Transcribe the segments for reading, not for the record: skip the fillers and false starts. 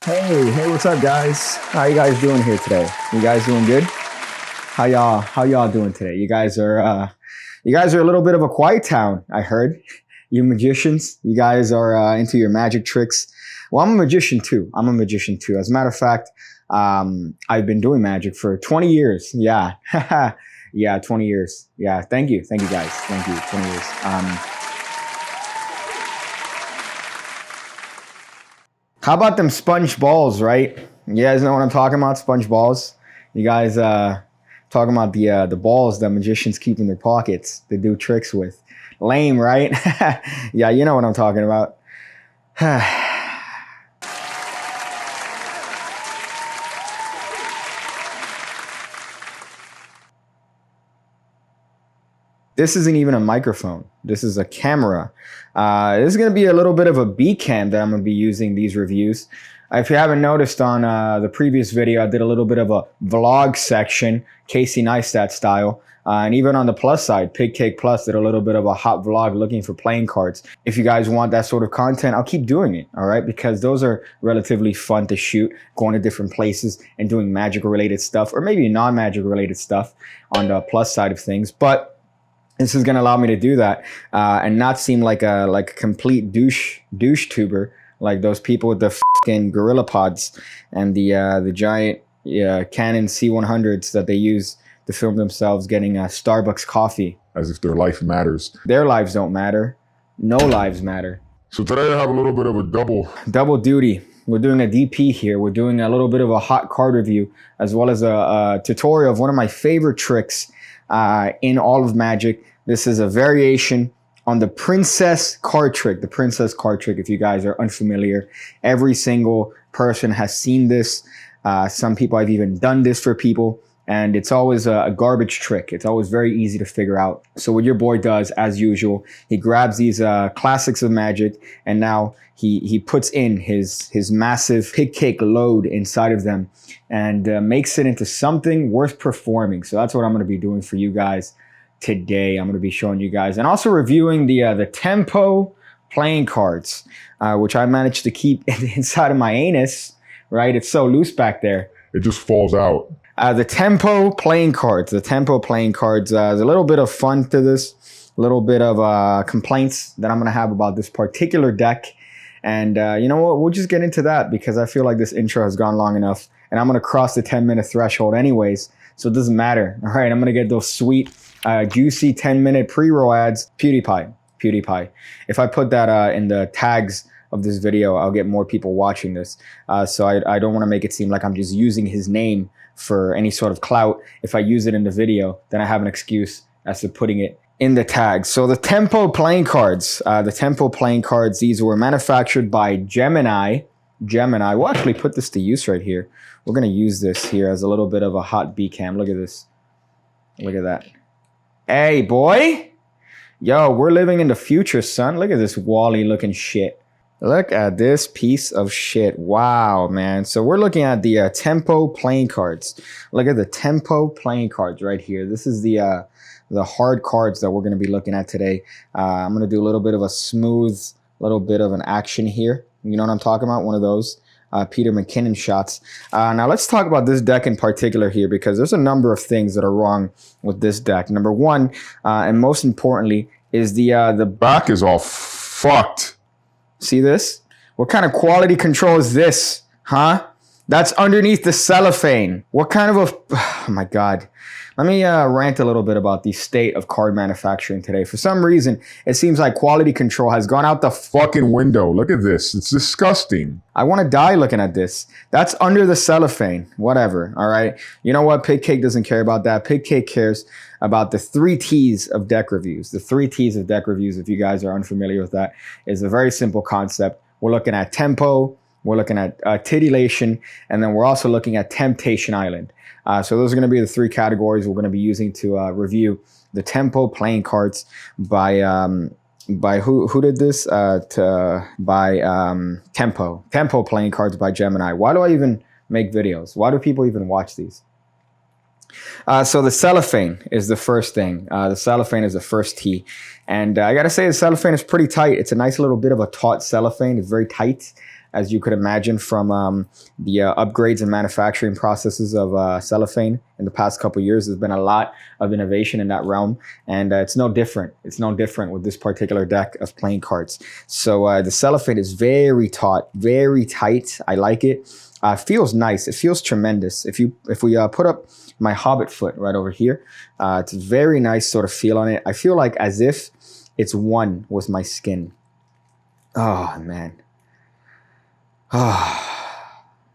Hey, what's up, guys? How you guys doing here today? You guys doing good? How y'all doing today? You guys are a little bit of a quiet town, I heard. You magicians, you guys are into your magic tricks. Well, I'm a magician too. As a matter of fact, I've been doing magic for 20 years. Yeah, yeah, 20 years. Yeah, thank you, guys. Thank you, 20 years. How about them sponge balls, right? You guys know what I'm talking about, sponge balls. You guys talking about the balls that magicians keep in their pockets to do tricks with. Lame, right? Yeah, you know what I'm talking about. This isn't even a microphone. This is a camera. This is going to be a little bit of a B cam that I'm going to be using these reviews. If you haven't noticed on the previous video, I did a little bit of a vlog section, Casey Neistat style. And even on the plus side, Pigcake Plus did a little bit of a hot vlog looking for playing cards. If you guys want that sort of content, I'll keep doing it, all right? Because those are relatively fun to shoot, going to different places and doing magic related stuff, or maybe non-magic related stuff on the plus side of things. But this is going to allow me to do that and not seem like a complete douche tuber, like those people with the fucking gorilla pods and the giant Canon C100s that they use to film themselves getting Starbucks coffee. As if their life matters. Their lives don't matter. No lives matter. So today I have a little bit of a double duty. We're doing a DP here. We're doing a little bit of a hot card review, as well as a tutorial of one of my favorite tricks in all of magic. This is a variation on the princess card trick. The princess card trick, if you guys are unfamiliar, every single person has seen this. Some people have even done this for people, and it's always a garbage trick. It's always very easy to figure out. So what your boy does, as usual, he grabs these classics of magic, and now he puts in his massive Pigcake load inside of them and makes it into something worth performing. So that's what I'm going to be doing for you guys today. I'm going to be showing you guys and also reviewing the tempo playing cards, which I managed to keep inside of my anus, right? It's so loose back there. It just falls out. The tempo playing cards. There's a little bit of fun to this, a little bit of complaints that I'm going to have about this particular deck. And you know what? We'll just get into that because I feel like this intro has gone long enough and I'm going to cross the 10-minute threshold anyways. So it doesn't matter. All right, I'm going to get those sweet, juicy 10-minute pre-roll ads. PewDiePie. If I put that in the tags of this video, I'll get more people watching this. So I don't want to make it seem like I'm just using his name for any sort of clout. If I use it in the video, then I have an excuse as to putting it in the tags. So the tempo playing cards, these were manufactured by Gemini. We'll actually put this to use right here. We're going to use this here as a little bit of a hot B cam. Look at this. Look at that. Hey, boy. Yo, we're living in the future, son. Look at this Wally looking shit. Look at this piece of shit. Wow, man. So we're looking at the tempo playing cards. Look at the tempo playing cards right here. This is the hard cards that we're going to be looking at today. I'm going to do a little bit of a smooth, little bit of an action here. You know what I'm talking about? One of those Peter McKinnon shots. Now let's talk about this deck in particular here because there's a number of things that are wrong with this deck. Number one, and most importantly, is the back is all fucked. See this? What kind of quality control is this? Huh? That's underneath the cellophane. What kind of a... Oh my God. Let me rant a little bit about the state of card manufacturing today. For some reason, it seems like quality control has gone out the fucking window. Look at this. It's disgusting. I want to die looking at this. That's under the cellophane. Whatever. All right. You know what? Pigcake doesn't care about that. Pigcake cares about the 3 T's of deck reviews. The 3 T's of deck reviews, if you guys are unfamiliar with that, is a very simple concept. We're looking at tempo, we're looking at titillation, and then we're also looking at Temptation Island. So those are going to be the 3 categories we're going to be using to review the tempo playing cards by who did this? Tempo playing cards by Gemini. Why do I even make videos? Why do people even watch these? So the cellophane is the first thing. The cellophane is the first T. And I got to say the cellophane is pretty tight. It's a nice little bit of a taut cellophane. It's very tight. as you could imagine from the upgrades and manufacturing processes of cellophane in the past couple of years. There's been a lot of innovation in that realm, and it's no different. It's no different with this particular deck of playing cards. So the cellophane is very taut, very tight. I like it. Feels nice. It feels tremendous. If we put up my hobbit foot right over here, it's a very nice sort of feel on it. I feel like as if it's one with my skin. Oh man.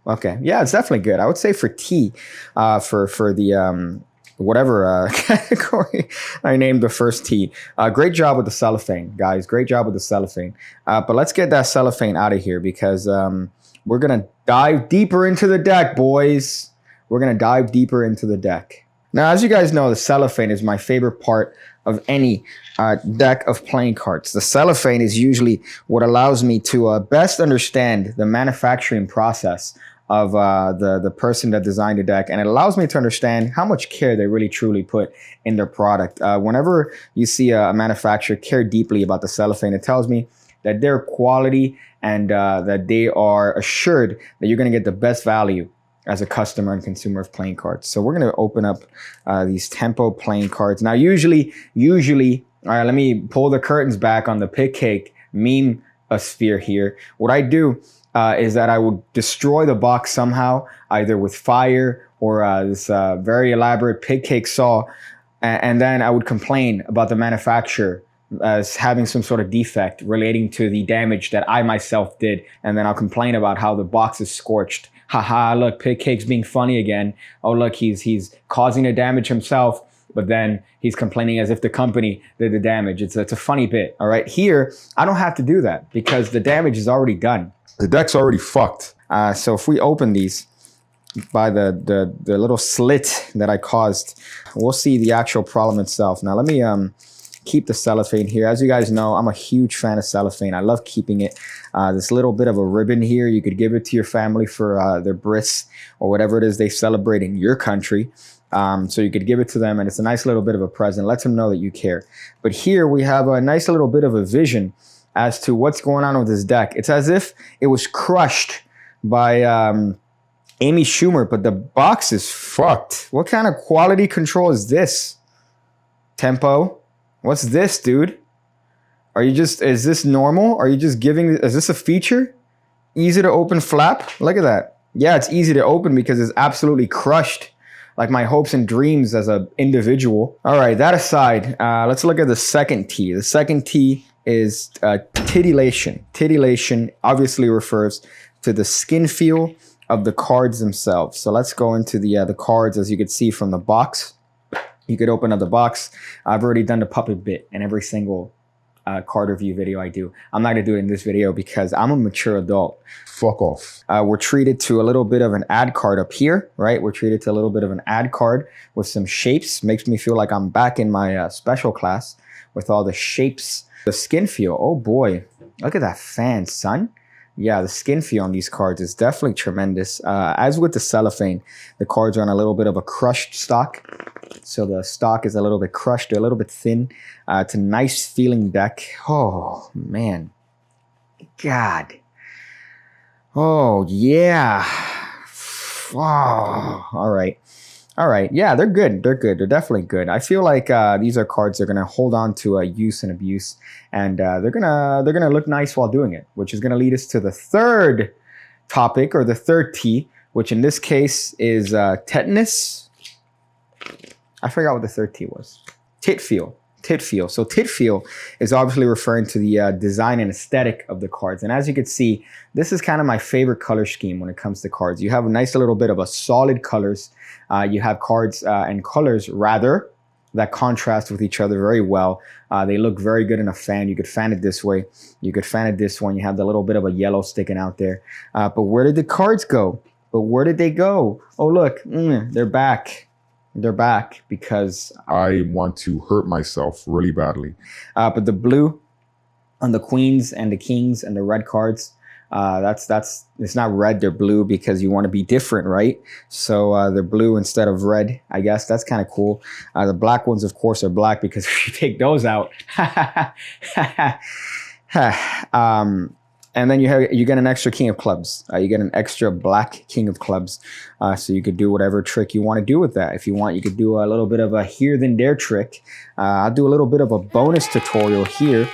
Okay. Yeah, it's definitely good. I would say for tea, for the whatever category I named the first tea. Great job with the cellophane, guys. Great job with the cellophane. But let's get that cellophane out of here because we're going to dive deeper into the deck, boys. We're going to dive deeper into the deck. Now, as you guys know, the cellophane is my favorite part of any deck of playing cards. The cellophane is usually what allows me to best understand the manufacturing process of the person that designed the deck, and it allows me to understand how much care they really truly put in their product. Whenever you see a manufacturer care deeply about the cellophane, it tells me that they're quality and that they are assured that you're going to get the best value as a customer and consumer of playing cards. So we're going to open up these Tempo playing cards. Now, usually, all right, let me pull the curtains back on the Pigcake meme sphere here. What I do is that I would destroy the box somehow, either with fire or this very elaborate Pigcake saw, and then I would complain about the manufacturer as having some sort of defect relating to the damage that I myself did, and then I'll complain about how the box is scorched. Haha, look, Pigcake's being funny again. Oh, look, he's causing the damage himself, but then he's complaining as if the company did the damage. It's a funny bit, all right? Here, I don't have to do that because the damage is already done. The deck's already fucked. So if we open these by the little slit that I caused, we'll see the actual problem itself. Now, let me keep the cellophane here. As you guys know, I'm a huge fan of cellophane. I love keeping it. This little bit of a ribbon here, you could give it to your family for their bris or whatever it is they celebrate in your country. So you could give it to them, and it's a nice little bit of a present. Lets them know that you care. But here we have a nice little bit of a vision as to what's going on with this deck. It's as if it was crushed by Amy Schumer, but the box is fucked. What kind of quality control is this? Tempo? What's this, dude? Is this normal? Are you just giving, is this a feature? Easy to open flap? Look at that. Yeah, it's easy to open because it's absolutely crushed. Like my hopes and dreams as an individual. All right, that aside, let's look at the second T. The second T is titillation. Titillation obviously refers to the skin feel of the cards themselves. So let's go into the cards. As you can see from the box, you could open up the box. I've already done the puppet bit in every single card review video I do. I'm not gonna do it in this video because I'm a mature adult. Fuck off. We're treated to a little bit of an ad card up here, right? We're treated to a little bit of an ad card with some shapes. Makes me feel like I'm back in my special class with all the shapes. The skin feel, oh boy. Look at that fan, son. Yeah, the skin feel on these cards is definitely tremendous. As with the cellophane, the cards are on a little bit of a crushed stock. So the stock is a little bit crushed, they're a little bit thin. It's a nice feeling deck. Oh, man. God. Oh, yeah. Oh, all right. All right. Yeah, they're good. They're good. They're definitely good. I feel like these are cards that are going to hold on to use and abuse, and they're gonna look nice while doing it, which is going to lead us to the third topic, or the third T, which in this case is tetanus. I forgot what the third T was. Tit feel. Tit feel. So tit feel is obviously referring to the design and aesthetic of the cards. And as you can see, this is kind of my favorite color scheme when it comes to cards. You have a nice little bit of a solid colors. You have cards and colors rather that contrast with each other very well. They look very good in a fan. You could fan it this way. You could fan it this one. You have the little bit of a yellow sticking out there. But where did the cards go? But where did they go? Oh, look, they're back. They're back because I want to hurt myself really badly. But the blue on the queens and the kings and the red cards, it's not red, they're blue because you want to be different, right? So they're blue instead of red. I guess that's kind of cool. The black ones, of course, are black because if you take those out, And then you get an extra king of clubs. You get an extra black king of clubs. So you could do whatever trick you want to do with that. If you want, you could do a little bit of a here then there trick. I'll do a little bit of a bonus tutorial here.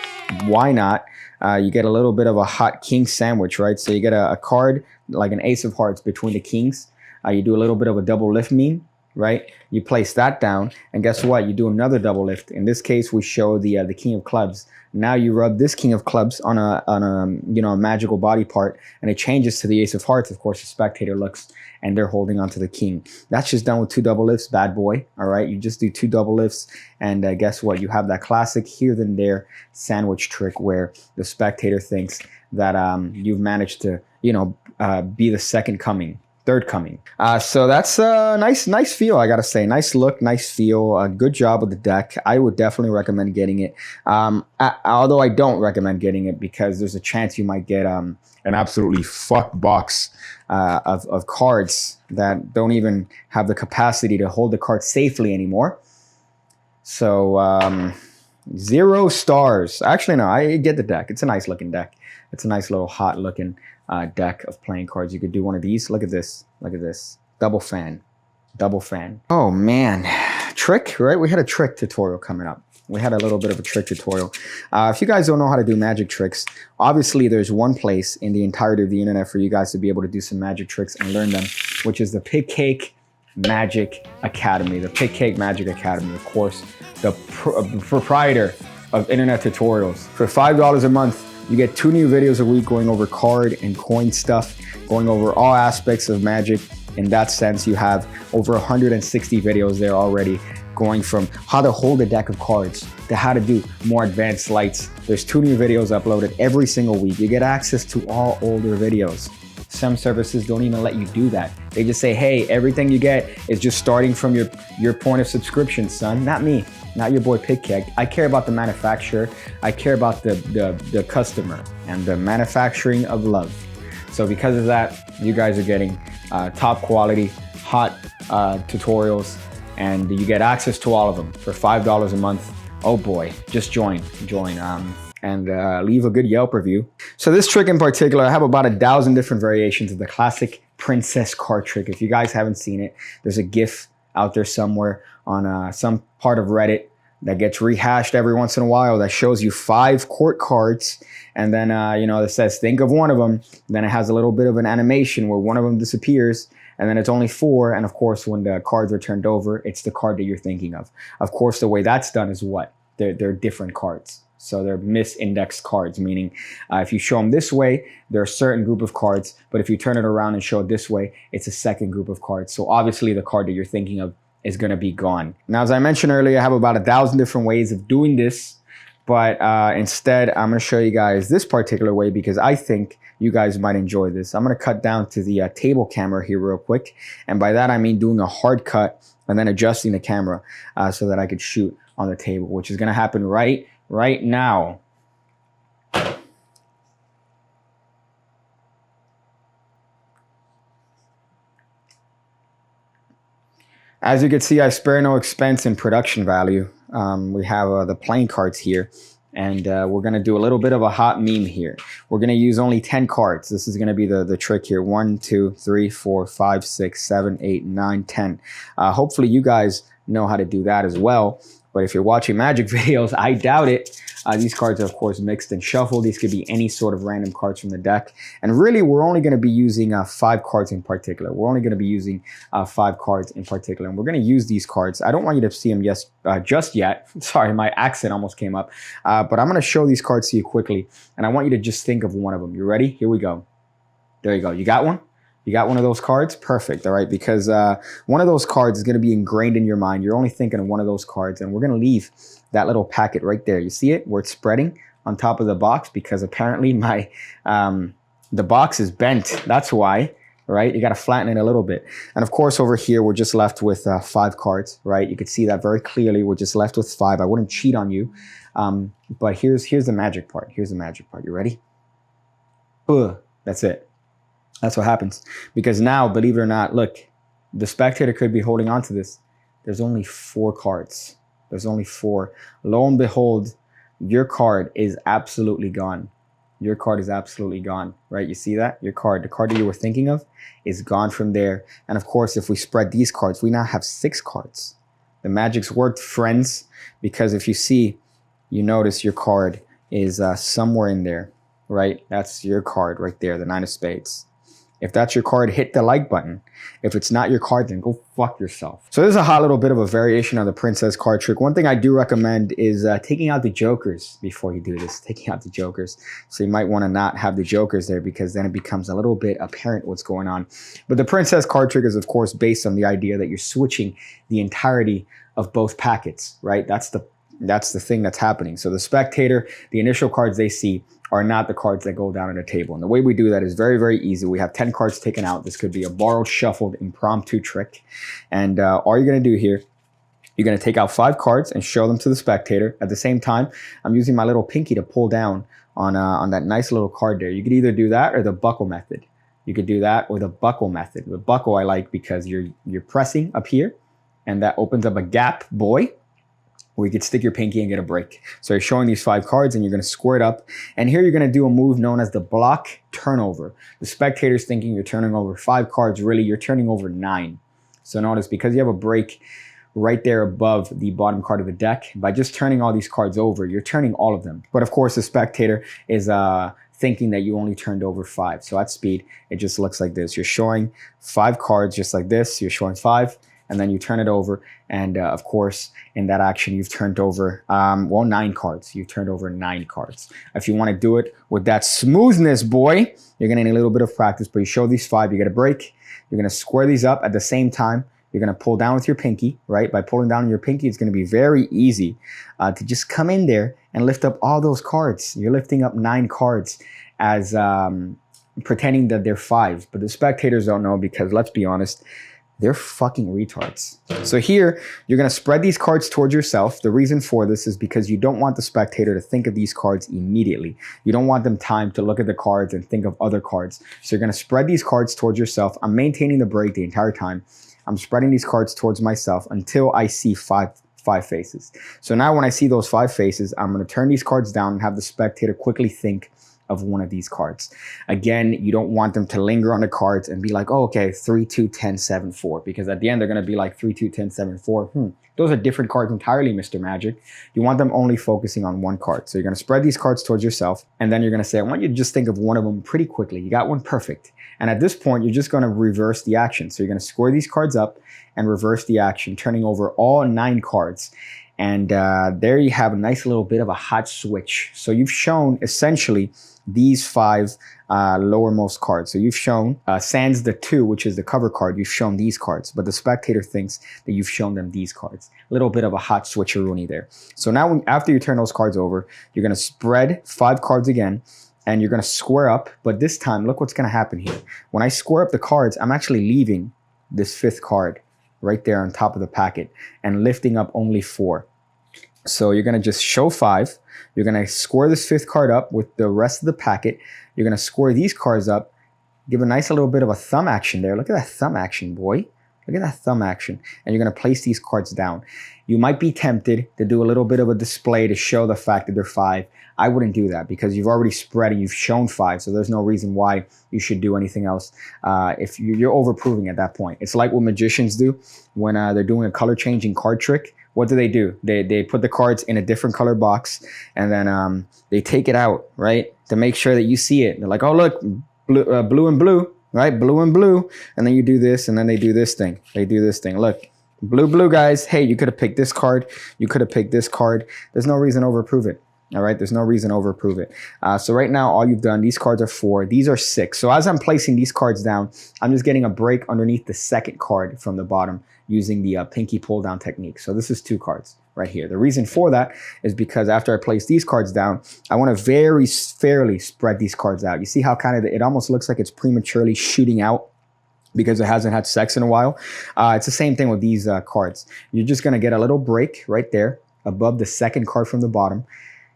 Why not? You get a little bit of a hot king sandwich, right? So you get a card like an ace of hearts between the kings. You do a little bit of a double lift meme, right? You place that down, and guess what? You do another double lift. In this case, we show the king of clubs. Now you rub this king of clubs on a magical body part, and it changes to the ace of hearts. Of course, the spectator looks, and they're holding onto the king. That's just done with 2 double lifts, bad boy. All right, you just do 2 double lifts, and guess what? You have that classic here then there sandwich trick where the spectator thinks that you've managed to be the second coming. Third coming. So that's a nice feel, I gotta say. Nice look, nice feel. Good job with the deck. I would definitely recommend getting it. Although I don't recommend getting it because there's a chance you might get An absolutely fucked box. of cards that don't even have the capacity to hold the card safely anymore. So 0 stars. Actually, no, I get the deck. It's a nice looking deck. It's a nice little hot looking deck of playing cards. You could do one of these. Look at this. Look at this. Double fan. Double fan. Oh man. Trick, right? We had a trick tutorial coming up. We had a little bit of a trick tutorial. If you guys don't know how to do magic tricks, obviously there's one place in the entirety of the internet for you guys to be able to do some magic tricks and learn them, which is the Pigcake Magic Academy. The Pigcake Magic Academy, of course, the proprietor of internet tutorials. For $5 a month, you get 2 new videos a week going over card and coin stuff, going over all aspects of magic. In that sense, you have over 160 videos there already, going from how to hold a deck of cards to how to do more advanced lights. There's 2 new videos uploaded every single week. You get access to all older videos. Some services don't even let you do that. They just say, hey, everything you get is just starting from your point of subscription, son. Not me, not your boy Pigcake. I care about the manufacturer. I care about the customer and the manufacturing of love. So because of that, you guys are getting top quality, hot tutorials, and you get access to all of them for $5 a month. Oh boy, just join, and leave a good Yelp review. So this trick in particular, I have about 1,000 different variations of the classic princess card trick. If you guys haven't seen it, there's a GIF out there somewhere on some part of Reddit that gets rehashed every once in a while that shows you 5 court cards, and then it says think of one of them. Then it has a little bit of an animation where one of them disappears, and then it's only 4, and of course when the cards are turned over, it's the card that you're thinking of. Of course, the way that's done is what? They're different cards. So they're misindexed cards, meaning if you show them this way, they're a certain group of cards, but if you turn it around and show it this way, it's a second group of cards. So obviously the card that you're thinking of is going to be gone. Now, as I mentioned earlier, I have about 1,000 different ways of doing this, but instead I'm going to show you guys this particular way because I think you guys might enjoy this. I'm going to cut down to the table camera here real quick, and by that I mean doing a hard cut and then adjusting the camera so that I could shoot on the table, which is going to happen right now. As you can see, I spare no expense in production value. We have the playing cards here, and we're going to do a little bit of a hot meme here. We're going to use only 10 cards. This is going to be the trick here. 1, 2, 3, 4, 5, 6, 7, 8, 9, 10. Hopefully you guys know how to do that as well. But if you're watching magic videos, I doubt it. These cards are, of course, mixed and shuffled. These could be any sort of random cards from the deck. And really, we're only going to be using 5 cards in particular. We're only going to be using 5 cards in particular. And we're going to use these cards. I don't want you to see them just yet. Sorry, my accent almost came up. But I'm going to show these cards to you quickly. And I want you to just think of one of them. You ready? Here we go. There you go. You got one? You got one of those cards? Perfect, all right? Because one of those cards is going to be ingrained in your mind. You're only thinking of one of those cards, and we're going to leave that little packet right there. You see it? Where it's spreading on top of the box because apparently the box is bent. That's why, right? You got to flatten it a little bit. And of course, over here, we're just left with 5 cards, right? You could see that very clearly. We're just left with 5. I wouldn't cheat on you. But here's the magic part. Here's the magic part. You ready? That's it. That's what happens. Because now, believe it or not, look, the spectator could be holding on to this. There's only 4 cards. There's only 4. Lo and behold, your card is absolutely gone. your card is absolutely gone, right? You see that? Your card, the card that you were thinking of, is gone from there. And of course, if we spread these cards, we now have 6 cards. The magic's worked, friends, because if you see, you notice your card is somewhere in there, right? That's your card right there, the 9 of spades. If that's your card, hit the like button. If it's not your card, then go fuck yourself. So this is a hot little bit of a variation on the princess card trick. One thing I do recommend is taking out the jokers before you do this. Taking out the jokers. So you might want to not have the jokers there because then it becomes a little bit apparent what's going on. But the princess card trick is, of course, based on the idea that you're switching the entirety of both packets, right? That's the thing that's happening. So the spectator, the initial cards they see are not the cards that go down on the table. And the way we do that is very, very easy. We have 10 cards taken out. This could be a borrowed, shuffled, impromptu trick. And all you're going to do here, you're going to take out 5 cards and show them to the spectator. At the same time, I'm using my little pinky to pull down on that nice little card there. You could either do that or the buckle method. You could do that or the buckle method. The buckle I like because you're pressing up here, and that opens up a gap, boy, where you could stick your pinky and get a break. So you're showing these 5 cards and you're going to square it up. And here you're going to do a move known as the block turnover. The spectator's thinking you're turning over 5 cards. Really, you're turning over 9. So notice, because you have a break right there above the bottom card of the deck, by just turning all these cards over, you're turning all of them. But of course, the spectator is thinking that you only turned over 5. So at speed, it just looks like this. You're showing 5 cards just like this. You're showing 5. And then you turn it over. And of course, in that action, you've turned over, 9 cards. You've turned over 9 cards. If you want to do it with that smoothness, boy, you're going to need a little bit of practice. But you show these 5, you get a break. You're going to square these up at the same time. You're going to pull down with your pinky, right? By pulling down your pinky, it's going to be very easy to just come in there and lift up all those cards. You're lifting up 9 cards as pretending that they're 5s. But the spectators don't know because, let's be honest, they're fucking retards. So here, you're going to spread these cards towards yourself. The reason for this is because you don't want the spectator to think of these cards immediately. You don't want them time to look at the cards and think of other cards. So you're going to spread these cards towards yourself. I'm maintaining the break the entire time. I'm spreading these cards towards myself until I see five faces. So now when I see those 5 faces, I'm going to turn these cards down and have the spectator quickly think of one of these cards. Again, you don't want them to linger on the cards and be like, oh, okay, 3, 2, 10, 7, 4. Because at the end, they're going to be like 3, 2, 10, 7, 4. Those are different cards entirely, Mr. Magic. You want them only focusing on one card. So you're going to spread these cards towards yourself. And then you're going to say, I want you to just think of one of them pretty quickly. You got one perfect. And at this point, you're just going to reverse the action. So you're going to square these cards up and reverse the action, turning over all 9 cards. And there you have a nice little bit of a hot switch. So you've shown essentially these 5 lowermost cards. So you've shown, sans the 2, which is the cover card, you've shown these cards, but the spectator thinks that you've shown them these cards. A little bit of a hot switcheroonie there. So now after you turn those cards over, you're going to spread 5 cards again, and you're going to square up. But this time, look what's going to happen here. When I square up the cards, I'm actually leaving this 5th card right there on top of the packet and lifting up only 4. So you're going to just show 5. You're going to square this 5th card up with the rest of the packet. You're going to square these cards up. Give a nice little bit of a thumb action there. Look at that thumb action, boy. Look at that thumb action. And you're going to place these cards down. You might be tempted to do a little bit of a display to show the fact that they're 5. I wouldn't do that because you've already spread and you've shown 5. So there's no reason why you should do anything else. If you're overproving at that point. It's like what magicians do when they're doing a color changing card trick. What do? They put the cards in a different color box and then they take it out, right? To make sure that you see it. They're like, oh, look, blue and blue, right? Blue and blue. And then you do this and then they do this thing. They do this thing. Look, blue, guys. Hey, you could have picked this card. You could have picked this card. There's no reason to overprove it. All right, there's no reason to overprove it. So right now, all you've done, these cards are 4. These are 6. So as I'm placing these cards down, I'm just getting a break underneath the 2nd card from the bottom using the pinky pull down technique. So this is 2 cards right here. The reason for that is because after I place these cards down, I want to very fairly spread these cards out. You see how kind of it almost looks like it's prematurely shooting out because it hasn't had sex in a while. It's the same thing with these cards. You're just going to get a little break right there above the 2nd card from the bottom.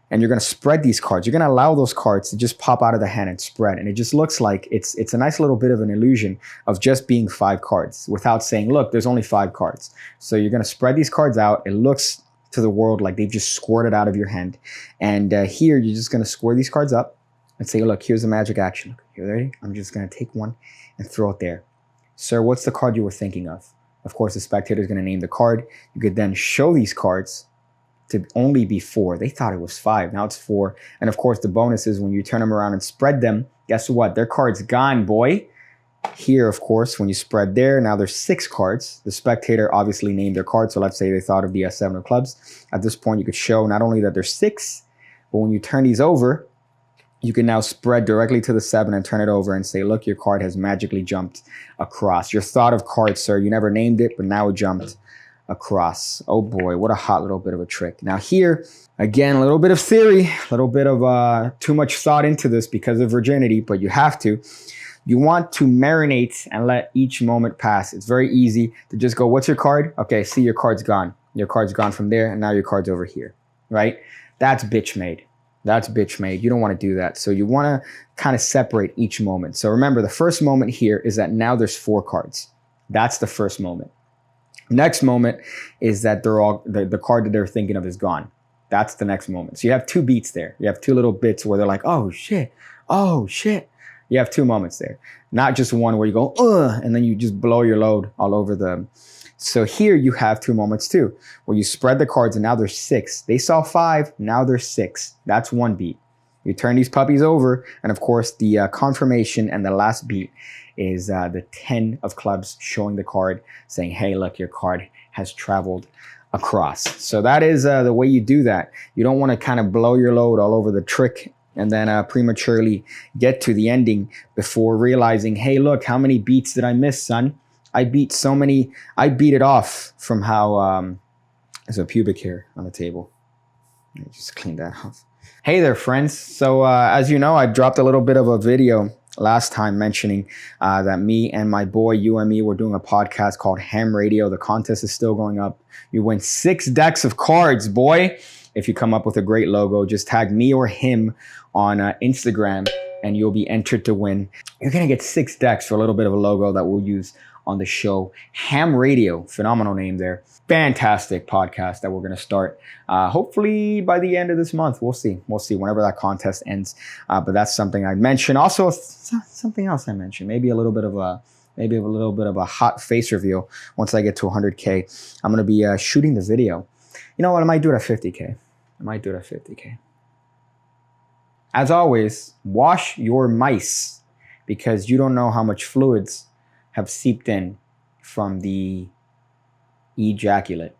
And you're going to spread these cards. You're going to allow those cards to just pop out of the hand and spread. And it just looks like it's a nice little bit of an illusion of just being 5 cards without saying, look, there's only 5 cards. So you're going to spread these cards out. It looks to the world like they've just squirted out of your hand. And here, you're just going to square these cards up. and say, look, here's the magic action. Look, you ready? I'm just going to take one and throw it there. Sir, what's the card you were thinking of? Of course, the spectator is going to name the card. You could then show these cards to only be 4. They thought it was 5. Now it's 4. And of course, the bonus is when you turn them around and spread them, guess what? Their card's gone, boy. Here, of course, when you spread there, now there's 6 cards. The spectator obviously named their card. So let's say they thought of the 7 of clubs. At this point, you could show not only that there's 6, but when you turn these over, you can now spread directly to the 7 and turn it over and say, look, your card has magically jumped across. Your thought of card, sir. You never named it, but now it jumped across. Oh boy, what a hot little bit of a trick. Now here, again, a little bit of theory, a little bit of too much thought into this because of virginity, but you have to. You want to marinate and let each moment pass. It's very easy to just go, what's your card? Okay, see, your card's gone. Your card's gone from there, and now your card's over here, right? That's bitch made. That's bitch made. You don't want to do that. So you want to kind of separate each moment. So remember, the first moment here is that now there's 4 cards. That's the first moment. Next moment is that they're all the card that they're thinking of is gone. That's the next moment. So you have 2 beats there. You have 2 little bits where they're like, oh shit, oh shit. You have 2 moments there, not just one where you go, and then you just blow your load all over them. So here you have 2 moments too, where you spread the cards and now there's 6. They saw 5, now there's 6. That's 1 beat. You turn these puppies over, and of course the confirmation and the last beat is the 10 of clubs showing the card saying, hey, look, your card has traveled across. So that is the way you do that. You don't want to kind of blow your load all over the trick and then prematurely get to the ending before realizing, hey, look, how many beats did I miss, son? I beat so many. I beat it off from how there's a pubic hair on the table. Let me just clean that off. Hey there, friends. So as you know, I dropped a little bit of a video last time mentioning that me and my boy, you and me, were doing a podcast called Ham Radio. The contest is still going up. You win 6 decks of cards, boy. If you come up with a great logo, just tag me or him on Instagram and you'll be entered to win. You're going to get 6 decks for a little bit of a logo that we'll use on the show. Ham Radio, phenomenal name there. Fantastic podcast that we're going to start hopefully by the end of this month. We'll see whenever that contest ends. But that's something I mentioned. Also, something else I mentioned, maybe a little bit of a hot face reveal once I get to 100K. I'm going to be shooting the video. You know what? I might do it at 50K. As always, wash your mice because you don't know how much fluids have seeped in from the ejaculate.